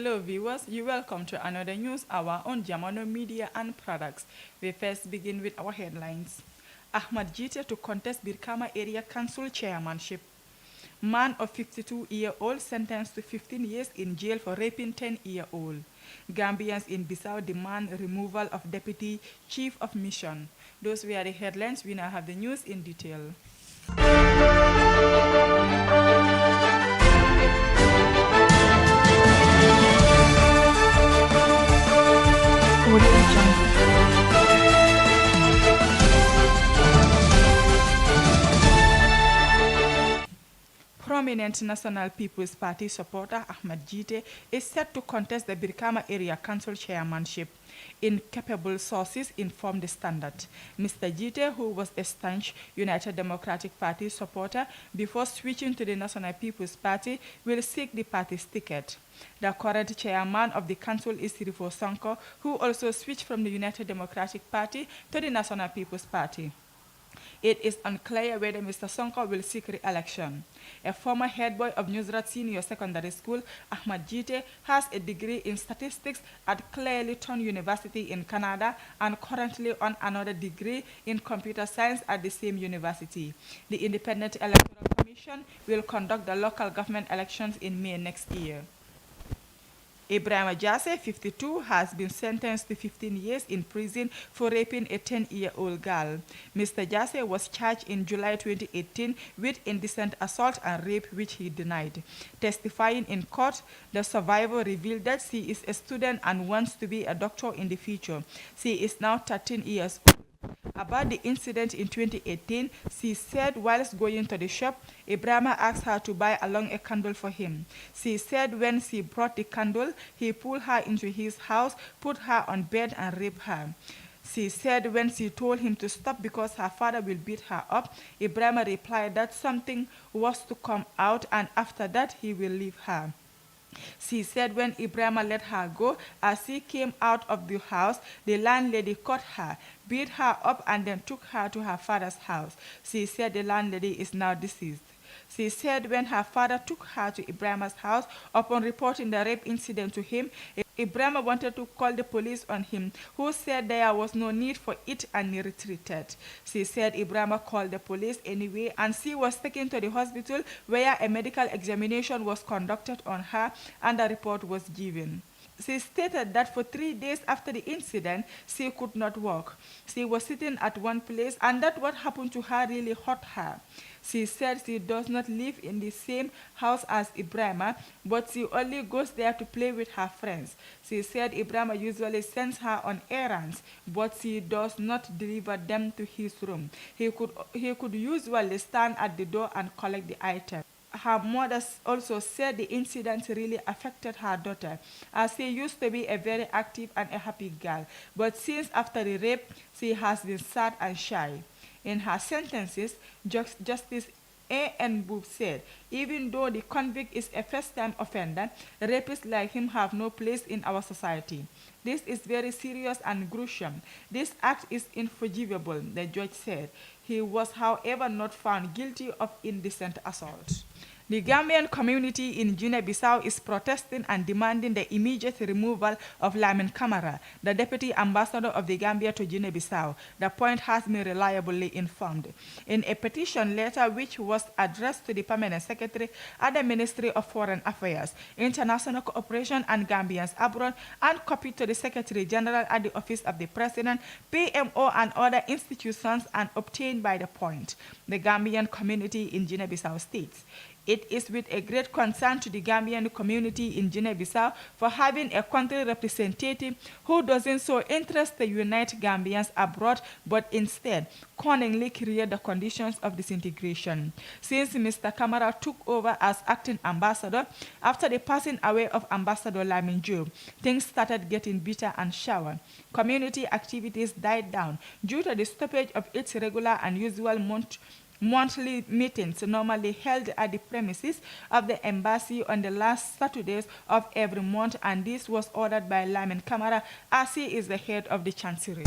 Hello viewers, you welcome to another news hour on Jamano Media and Products. We first begin with our headlines. Ahmad Jite to contest Birkama Area Council chairmanship. Man of 52-year-old sentenced to 15 years in jail for raping 10-year-old. Gambians in Bissau demand removal of Deputy Chief of Mission. Those were the headlines. We now have the news in detail. Prominent National People's Party supporter Ahmad Jite is set to contest the Birkama Area Council chairmanship. Incapable sources inform the Standard. Mr. Jite, who was a staunch United Democratic Party supporter before switching to the National People's Party, will seek the party's ticket. The current chairman of the council is Sirifo Sonko, who also switched from the United Democratic Party to the National People's Party. It is unclear whether Mr. Sonko will seek re-election. A former head boy of Newsrat Senior Secondary School, Ahmad Jite, has a degree in statistics at Clairton University in Canada and currently on another degree in computer science at the same university. The Independent Electoral Commission will conduct the local government elections in May next year. Ibrahim Jase, 52, has been sentenced to 15 years in prison for raping a 10-year-old girl. Mr. Jase was charged in July 2018 with indecent assault and rape, which he denied. Testifying in court, the survivor revealed that she is a student and wants to be a doctor in the future. She is now 13 years old. About the incident in 2018, she said whilst going to the shop, Ibrahima asked her to buy along a candle for him. She said when she brought the candle, he pulled her into his house, put her on bed and raped her. She said when she told him to stop because her father will beat her up, Ibrahima replied that something was to come out and after that he will leave her. She said when Ibrahima let her go, as she came out of the house, the landlady caught her, beat her up and then took her to her father's house. She said the landlady is now deceased. She said when her father took her to Ibrahima's house, upon reporting the rape incident to him, Ibrahima wanted to call the police on him, who said there was no need for it and he retreated. She said Ibrahima called the police anyway and she was taken to the hospital where a medical examination was conducted on her and a report was given. She stated that for 3 days after the incident, she could not walk. She was sitting at one place and that what happened to her really hurt her. She said she does not live in the same house as Ibrahima, but she only goes there to play with her friends. She said Ibrahima usually sends her on errands, but she does not deliver them to his room. He could usually stand at the door and collect the item. Her mother also said the incident really affected her daughter, as she used to be a very active and a happy girl, but since after the rape, she has been sad and shy. In her sentences, Justice A.N. Boob said, even though the convict is a first-time offender, rapists like him have no place in our society. This is very serious and gruesome. This act is unforgivable, the judge said. He was, however, not found guilty of indecent assault. The Gambian community in Guinea-Bissau is protesting and demanding the immediate removal of Lamin Camara, the deputy ambassador of the Gambia to Guinea-Bissau. The point has been reliably informed. In a petition letter which was addressed to the permanent secretary at the Ministry of Foreign Affairs, International Cooperation and Gambians abroad, and copied to the Secretary General at the Office of the President, PMO and other institutions, and obtained by the point, the Gambian community in Guinea-Bissau states. It is with a great concern to the Gambian community in Guinea-Bissau for having a country representative who doesn't so interest to unite Gambians abroad, but instead cunningly create the conditions of disintegration. Since Mr. Camara took over as acting ambassador, after the passing away of Ambassador Lamin Jobe, things started getting bitter and sour. Community activities died down due to the stoppage of its regular and usual monthly meetings normally held at the premises of the embassy on the last Saturdays of every month, and this was ordered by Lamin Camara as he is the head of the chancery.